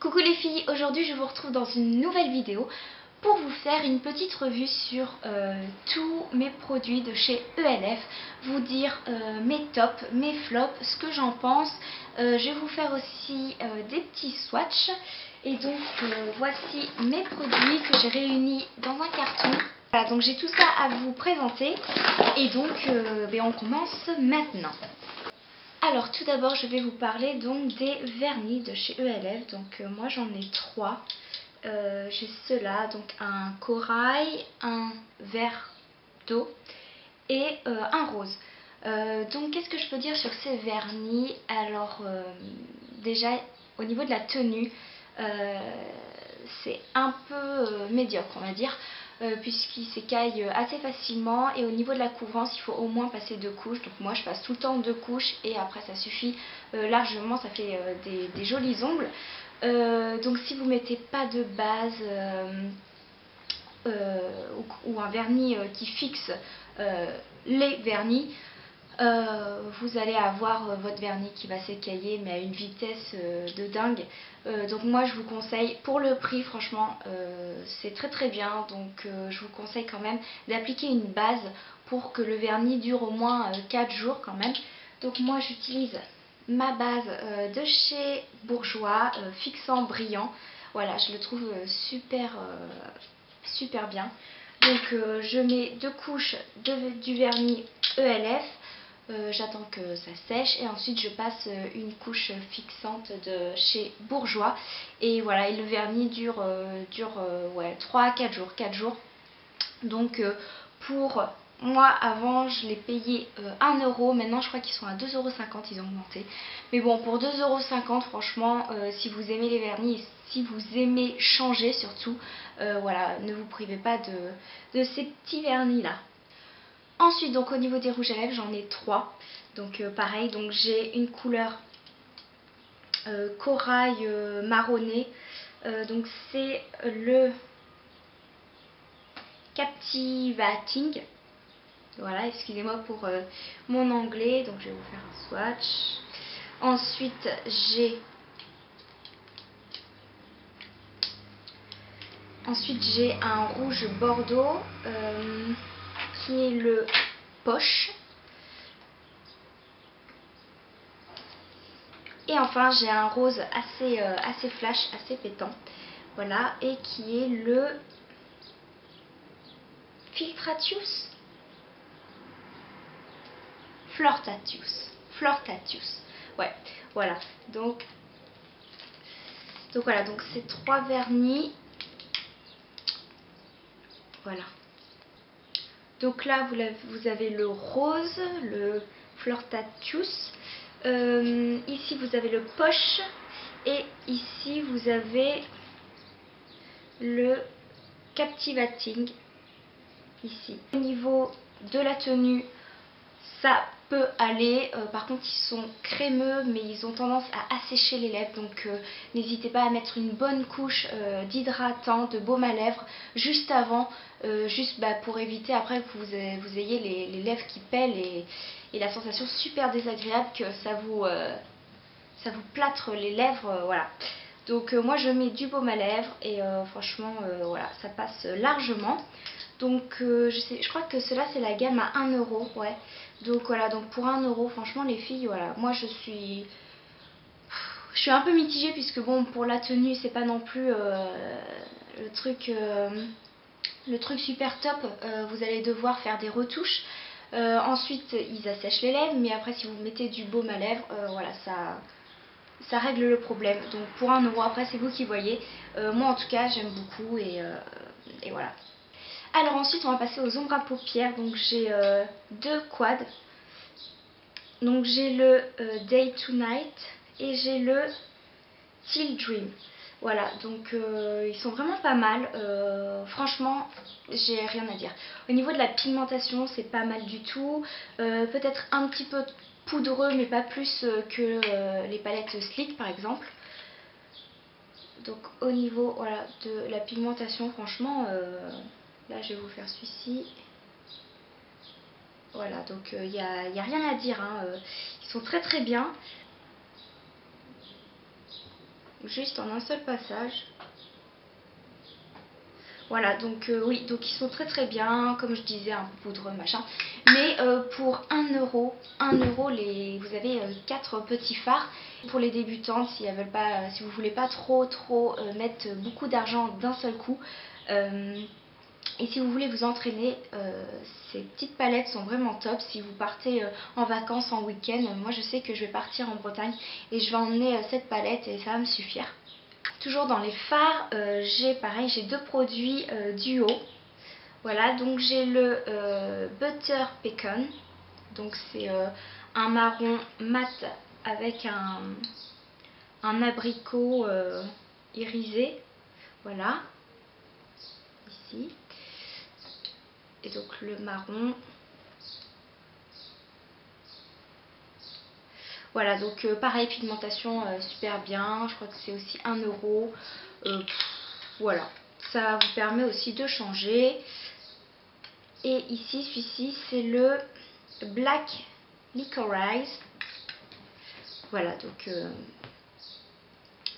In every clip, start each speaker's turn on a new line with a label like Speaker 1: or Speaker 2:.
Speaker 1: Coucou les filles, aujourd'hui je vous retrouve dans une nouvelle vidéo pour vous faire une petite revue sur tous mes produits de chez ELF, vous dire mes tops, mes flops, ce que j'en pense. Je vais vous faire aussi des petits swatchs et donc voici mes produits que j'ai réunis dans un carton. Voilà, donc j'ai tout ça à vous présenter et donc on commence maintenant. Alors tout d'abord je vais vous parler donc des vernis de chez ELF. Donc moi j'en ai trois. J'ai ceux-là, donc un corail, un vert d'eau et un rose. Donc qu'est-ce que je peux dire sur ces vernis? Alors déjà au niveau de la tenue, c'est un peu médiocre on va dire. Puisqu'il s'écaille assez facilement et au niveau de la couvrance il faut au moins passer 2 couches, donc moi je passe tout le temps 2 couches et après ça suffit largement, ça fait des jolis ongles. Donc si vous mettez pas de base ou un vernis qui fixe les vernis, vous allez avoir votre vernis qui va s'écailler mais à une vitesse de dingue. Donc moi je vous conseille, pour le prix franchement c'est très bien, donc je vous conseille quand même d'appliquer une base pour que le vernis dure au moins 4 jours quand même. Donc moi j'utilise ma base de chez Bourjois, fixant brillant. Voilà, je le trouve super bien. Donc je mets 2 couches du vernis ELF. J'attends que ça sèche et ensuite je passe une couche fixante de chez Bourjois et voilà, et le vernis dure 3 à 4 jours. Donc pour moi avant je l'ai payé 1 euro, maintenant je crois qu'ils sont à 2,50 €, ils ont augmenté. Mais bon, pour 2,50 € franchement, si vous aimez les vernis, si vous aimez changer surtout, voilà, ne vous privez pas de ces petits vernis là. Ensuite, donc au niveau des rouges à lèvres, j'en ai 3. Donc pareil, donc j'ai une couleur corail marronné. Donc c'est le Captivating. Voilà, excusez-moi pour mon anglais. Donc je vais vous faire un swatch. Ensuite, j'ai un rouge bordeaux qui est le Poche. Et enfin j'ai un rose assez flash, assez pétant. Voilà, et qui est le Filtratius Flirtatius. Ouais, voilà. Donc voilà, donc ces 3 vernis. Voilà. Donc là vous avez le rose, le Flirtatius. Ici vous avez le Poche et ici vous avez le Captivating. Ici. Au niveau de la tenue, ça peut aller. Par contre ils sont crémeux mais ils ont tendance à assécher les lèvres, donc n'hésitez pas à mettre une bonne couche d'hydratant, de baume à lèvres juste avant, juste pour éviter après que vous ayez les lèvres qui pèlent et la sensation super désagréable que ça vous plâtre les lèvres, voilà. Donc moi je mets du baume à lèvres et franchement voilà, ça passe largement. Donc je crois que cela c'est la gamme à 1 euro, ouais. Donc voilà, donc pour 1 euro franchement les filles, voilà, moi je suis un peu mitigée puisque bon, pour la tenue c'est pas non plus le truc super top. Vous allez devoir faire des retouches. Ensuite ils assèchent les lèvres, mais après si vous mettez du baume à lèvres, voilà, ça règle le problème. Donc pour 1 euro, après c'est vous qui voyez. Moi en tout cas j'aime beaucoup et voilà. Alors ensuite on va passer aux ombres à paupières. Donc j'ai 2 quads. Donc j'ai le Day to Night et j'ai le Till Dream. Voilà, donc ils sont vraiment pas mal. Franchement, j'ai rien à dire. Au niveau de la pigmentation, c'est pas mal du tout. Peut-être un petit peu poudreux, mais pas plus que les palettes Sleek par exemple. Donc au niveau, voilà, de la pigmentation, franchement, là je vais vous faire celui-ci. Voilà, donc il n'y a rien à dire, hein. Ils sont très bien. juste en un seul passage. Voilà, donc oui, donc ils sont très bien, comme je disais, un peu poudreux, machin. Mais pour 1 euro, vous avez 4 petits fards. Pour les débutantes, si elles veulent pas, si vous voulez pas trop mettre beaucoup d'argent d'un seul coup. Et si vous voulez vous entraîner, ces petites palettes sont vraiment top. Si vous partez en vacances, en week-end, moi je sais que je vais partir en Bretagne et je vais emmener cette palette et ça va me suffire. Toujours dans les fards, j'ai 2 produits duo. Voilà, donc j'ai le Butter Pecan. Donc c'est un marron mat avec un abricot irisé. Voilà, ici. Et donc le marron. Voilà, donc pareil, pigmentation super bien. Je crois que c'est aussi 1 euro. Voilà, ça vous permet aussi de changer. Et ici, celui-ci, c'est le Black Licorice. Voilà, donc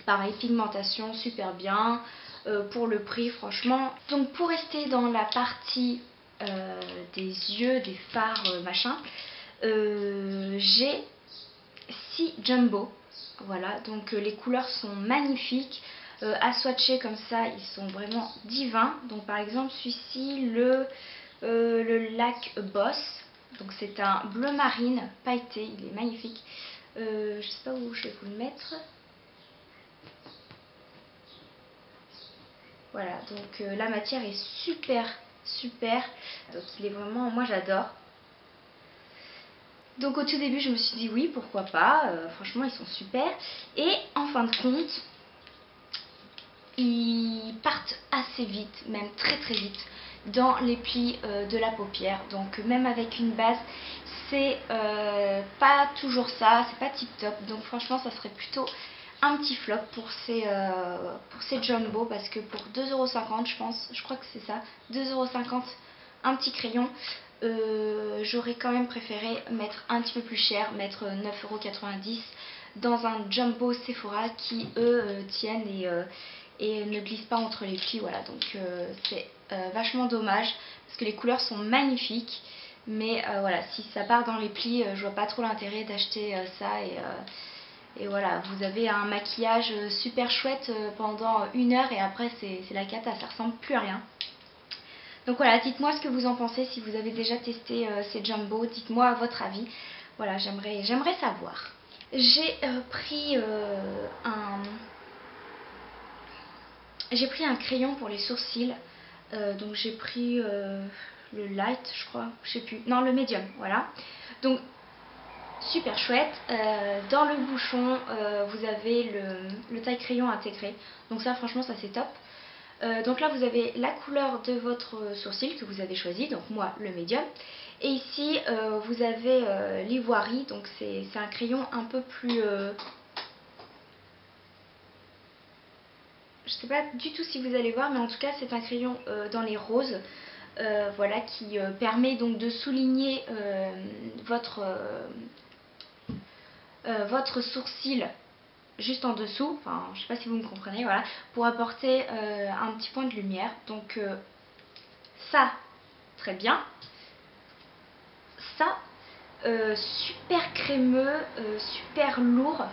Speaker 1: pareil, pigmentation super bien. Pour le prix, franchement. Donc pour rester dans la partie des yeux, des fards, machin, j'ai 6 jumbo. Voilà, donc les couleurs sont magnifiques. À swatcher comme ça, ils sont vraiment divins. Donc par exemple, celui-ci, le Lac Boss. Donc c'est un bleu marine pailleté, il est magnifique. Je sais pas où je vais vous le mettre. Voilà, donc la matière est super. Donc il est vraiment, moi j'adore. Donc au tout début je me suis dit oui, pourquoi pas, franchement ils sont super. Et en fin de compte, ils partent assez vite, même très vite, dans les plis de la paupière. Donc même avec une base, c'est pas toujours ça, c'est pas tip top. Donc franchement ça serait plutôt un petit flop pour ces jumbo, parce que pour 2,50 € je crois que c'est ça, 2,50 € un petit crayon. J'aurais quand même préféré mettre un petit peu plus cher, mettre 9,90 € dans un jumbo Sephora qui eux tiennent et ne glissent pas entre les plis. Voilà, donc c'est vachement dommage parce que les couleurs sont magnifiques, mais voilà, si ça part dans les plis, je vois pas trop l'intérêt d'acheter ça. Et voilà, vous avez un maquillage super chouette pendant 1 heure et après c'est la cata, ça ressemble plus à rien. Donc voilà, dites-moi ce que vous en pensez, si vous avez déjà testé ces jumbo, dites-moi votre avis. Voilà, j'aimerais savoir. J'ai pris un crayon pour les sourcils. Donc j'ai pris le light, je crois, je sais plus. Non, le medium, voilà. Donc super chouette. Dans le bouchon, vous avez le taille crayon intégré. Donc ça, franchement, ça c'est top. Donc là vous avez la couleur de votre sourcil que vous avez choisi, donc moi le médium. Et ici vous avez l'ivoire, donc c'est un crayon un peu plus... je sais pas du tout si vous allez voir, mais en tout cas c'est un crayon dans les roses. Voilà, qui permet donc de souligner votre sourcil juste en dessous, enfin je sais pas si vous me comprenez, voilà, pour apporter un petit point de lumière. Donc ça, très bien. Ça, super crémeux, super lourd,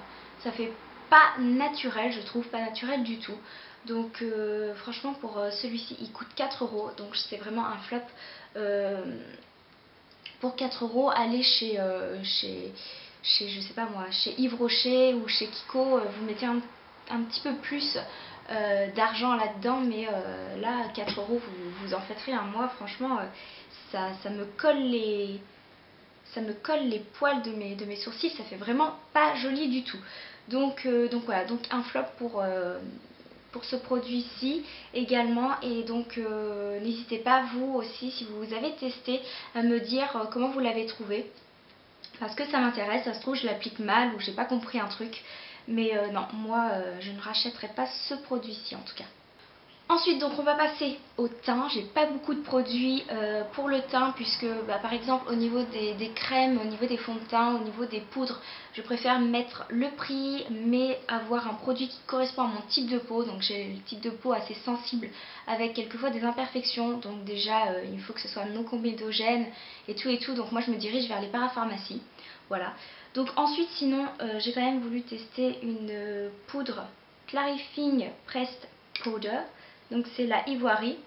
Speaker 1: ça fait pas naturel, je trouve, pas naturel du tout. Donc franchement pour celui-ci il coûte 4 €, donc c'est vraiment un flop. Pour 4 €, allez chez je sais pas moi, chez Yves Rocher ou chez Kiko, vous mettez un petit peu plus d'argent là-dedans, mais là 4 € vous en faites rien. Moi franchement ça me colle les poils de mes sourcils, ça fait vraiment pas joli du tout. Donc voilà, donc un flop pour ce produit-ci également. Et donc n'hésitez pas vous aussi, si vous avez testé, à me dire comment vous l'avez trouvé, parce que ça m'intéresse. Ça se trouve je l'applique mal ou j'ai pas compris un truc, mais non, moi je ne rachèterai pas ce produit-ci en tout cas. Ensuite, donc on va passer au teint. J'ai pas beaucoup de produits pour le teint puisque par exemple au niveau des crèmes, au niveau des fonds de teint, au niveau des poudres, je préfère mettre le prix mais avoir un produit qui correspond à mon type de peau. Donc j'ai le type de peau assez sensible avec quelquefois des imperfections. Donc déjà il faut que ce soit non comédogène et tout. Donc moi je me dirige vers les parapharmacies. Voilà. Donc ensuite sinon j'ai quand même voulu tester une poudre Clarifying Pressed Powder. Donc c'est la Ivory.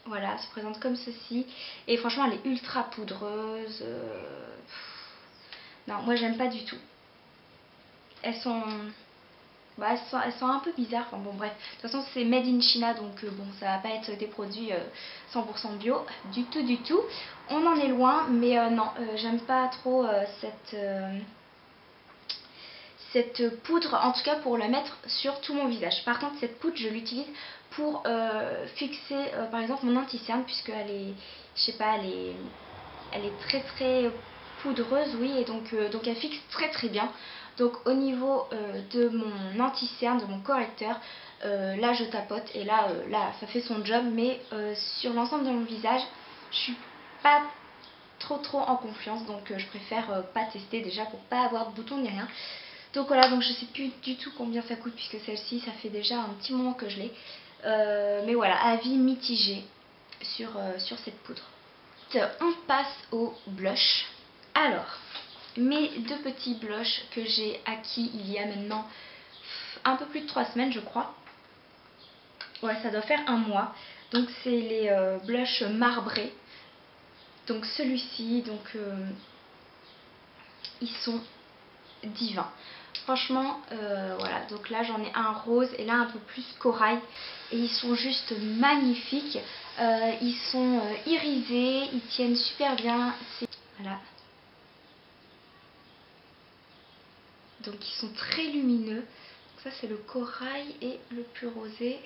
Speaker 1: Voilà, elle se présente comme ceci. Et franchement, elle est ultra poudreuse. Non, moi j'aime pas du tout. Elles sont... elles sont un peu bizarres. Enfin bon, bref. De toute façon, c'est made in China. Donc bon, ça va pas être des produits 100% bio. Du tout. On en est loin. Mais non, j'aime pas trop cette poudre, en tout cas pour la mettre sur tout mon visage. Par contre cette poudre je l'utilise pour fixer par exemple mon anti-cerne, puisqu'elle est, je sais pas, elle est très poudreuse, oui, et donc elle fixe très bien. Donc au niveau de mon anti-cerne, de mon correcteur, là je tapote et là ça fait son job, mais sur l'ensemble de mon visage je suis pas trop en confiance, donc je préfère pas tester déjà pour pas avoir de boutons ni rien. Donc voilà, donc je sais plus du tout combien ça coûte puisque celle-ci ça fait déjà un petit moment que je l'ai. Mais voilà, avis mitigé sur cette poudre. On passe au blush. Alors, mes deux petits blushs que j'ai acquis il y a maintenant un peu plus de 3 semaines je crois. Ouais, ça doit faire un mois. Donc c'est les blushs marbrés. Donc celui-ci, donc ils sont divins. Franchement, voilà, donc là j'en ai un rose et là un peu plus corail. Et ils sont juste magnifiques. Ils sont irisés, ils tiennent super bien. Voilà. Donc ils sont très lumineux. Ça c'est le corail et le plus rosé.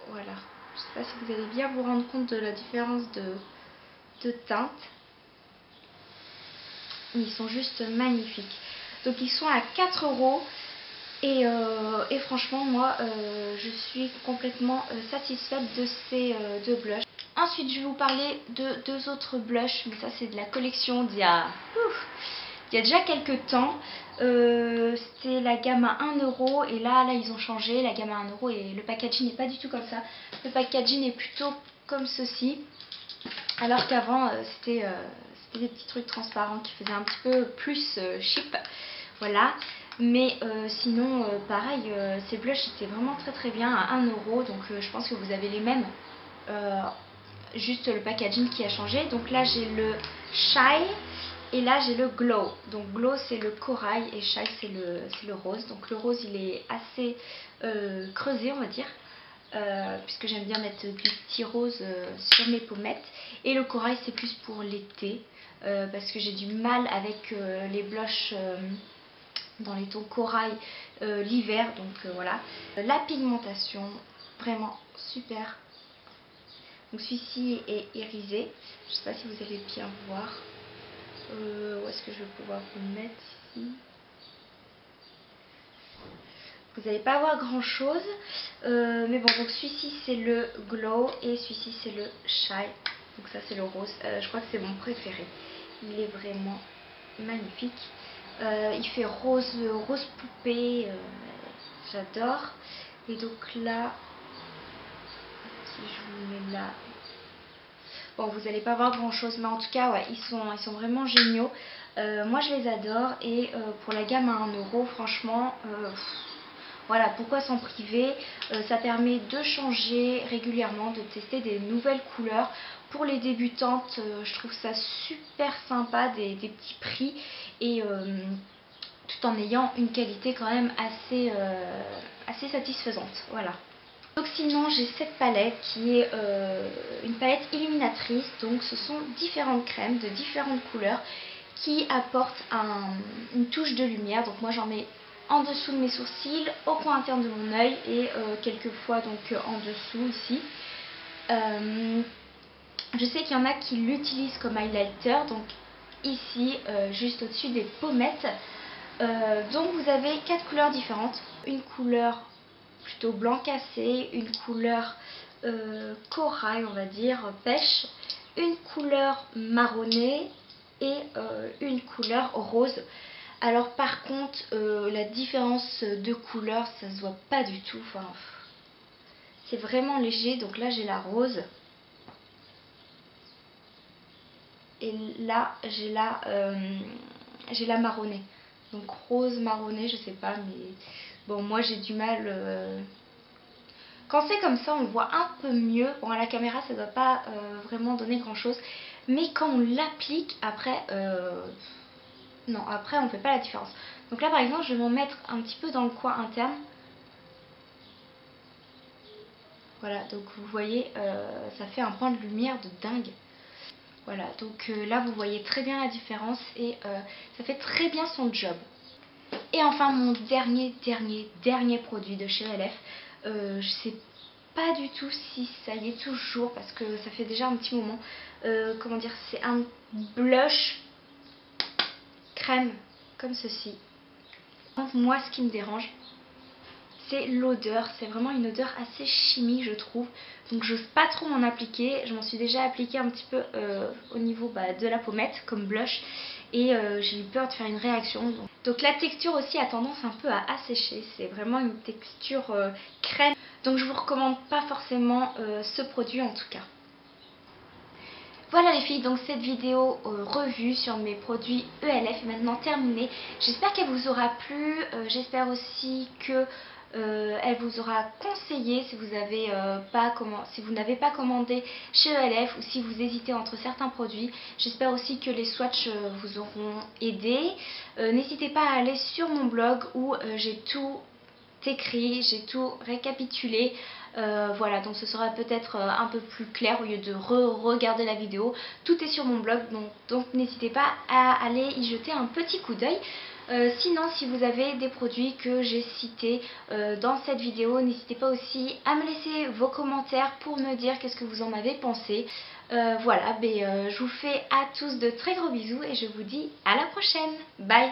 Speaker 1: Voilà. Je ne sais pas si vous allez bien vous rendre compte de la différence de teinte. Ils sont juste magnifiques. Donc ils sont à 4 € et franchement moi je suis complètement satisfaite de ces deux blushs. Ensuite je vais vous parler de deux autres blushs, mais ça c'est de la collection d'il y a déjà quelques temps. C'était la gamme à 1 € et là ils ont changé. La gamme à 1 € et le packaging n'est pas du tout comme ça. Le packaging est plutôt comme ceci, alors qu'avant c'était des petits trucs transparents qui faisaient un petit peu plus cheap. Voilà. Mais sinon pareil, ces blushs étaient vraiment très bien à 1 €. Donc je pense que vous avez les mêmes. Juste le packaging qui a changé. Donc là j'ai le Shy et là j'ai le Glow. Donc Glow c'est le corail et Shy c'est le rose. Donc le rose il est assez creusé on va dire. Puisque j'aime bien mettre du petit rose sur mes pommettes. Et le corail c'est plus pour l'été. Parce que j'ai du mal avec les blushs dans les tons corail l'hiver. Donc voilà. La pigmentation, vraiment super. Donc celui-ci est irisé. Je ne sais pas si vous allez bien voir. Où est-ce que je vais pouvoir vous le mettre ici? Vous n'allez pas avoir grand chose. Mais bon, donc celui-ci c'est le Glow et celui-ci c'est le Shy. Donc ça c'est le rose. Je crois que c'est mon préféré. Il est vraiment magnifique. Il fait rose poupée. J'adore. Et donc là, si je vous le mets là. Bon, vous n'allez pas voir grand chose, mais en tout cas, ouais, ils sont vraiment géniaux. Moi, je les adore. Et pour la gamme à 1 €, franchement, voilà, pourquoi s'en priver? Ça permet de changer régulièrement, de tester des nouvelles couleurs. Pour les débutantes, je trouve ça super sympa, des petits prix. Et tout en ayant une qualité quand même assez satisfaisante. Voilà. Donc sinon j'ai cette palette qui est une palette illuminatrice. Donc ce sont différentes crèmes de différentes couleurs qui apportent une touche de lumière. Donc moi j'en mets en dessous de mes sourcils, au coin interne de mon œil et quelquefois donc en dessous ici. Je sais qu'il y en a qui l'utilisent comme highlighter. Donc ici juste au-dessus des pommettes. Donc vous avez 4 couleurs différentes. Une couleur plutôt blanc cassé, une couleur corail, on va dire, pêche, une couleur marronnée et une couleur rose. Alors par contre, la différence de couleur, ça se voit pas du tout. Enfin, c'est vraiment léger. Donc là, j'ai la rose. Et là, j'ai la marronnée. Donc rose, marronnée, je sais pas, mais bon, moi j'ai du mal. Quand c'est comme ça, on le voit un peu mieux. Bon, à la caméra, ça doit pas vraiment donner grand chose. Mais quand on l'applique, après, non, après, on fait pas la différence. Donc là, par exemple, je vais m'en mettre un petit peu dans le coin interne. Voilà, donc vous voyez, ça fait un point de lumière de dingue. Voilà, donc là vous voyez très bien la différence et ça fait très bien son job. Et enfin mon dernier produit de chez ELF, je sais pas du tout si ça y est toujours parce que ça fait déjà un petit moment. Comment dire, c'est un blush crème comme ceci. Donc moi ce qui me dérange, c'est l'odeur, c'est vraiment une odeur assez chimique je trouve, donc j'ose pas trop m'en appliquer. Je m'en suis déjà appliqué un petit peu au niveau de la pommette comme blush et j'ai eu peur de faire une réaction. Donc la texture aussi a tendance un peu à assécher, c'est vraiment une texture crème, donc je vous recommande pas forcément ce produit en tout cas. Voilà les filles, donc cette vidéo revue sur mes produits ELF est maintenant terminée. J'espère qu'elle vous aura plu, j'espère aussi que elle vous aura conseillé si vous n'avez pas commandé chez ELF ou si vous hésitez entre certains produits. J'espère aussi que les swatchs vous auront aidé. N'hésitez pas à aller sur mon blog où j'ai tout écrit, j'ai tout récapitulé. Voilà, donc ce sera peut-être un peu plus clair au lieu de regarder la vidéo. Tout est sur mon blog, donc n'hésitez pas à aller y jeter un petit coup d'œil. Sinon, si vous avez des produits que j'ai cités dans cette vidéo, n'hésitez pas aussi à me laisser vos commentaires pour me dire qu'est-ce que vous en avez pensé. Voilà, je vous fais à tous de très gros bisous et je vous dis à la prochaine. Bye!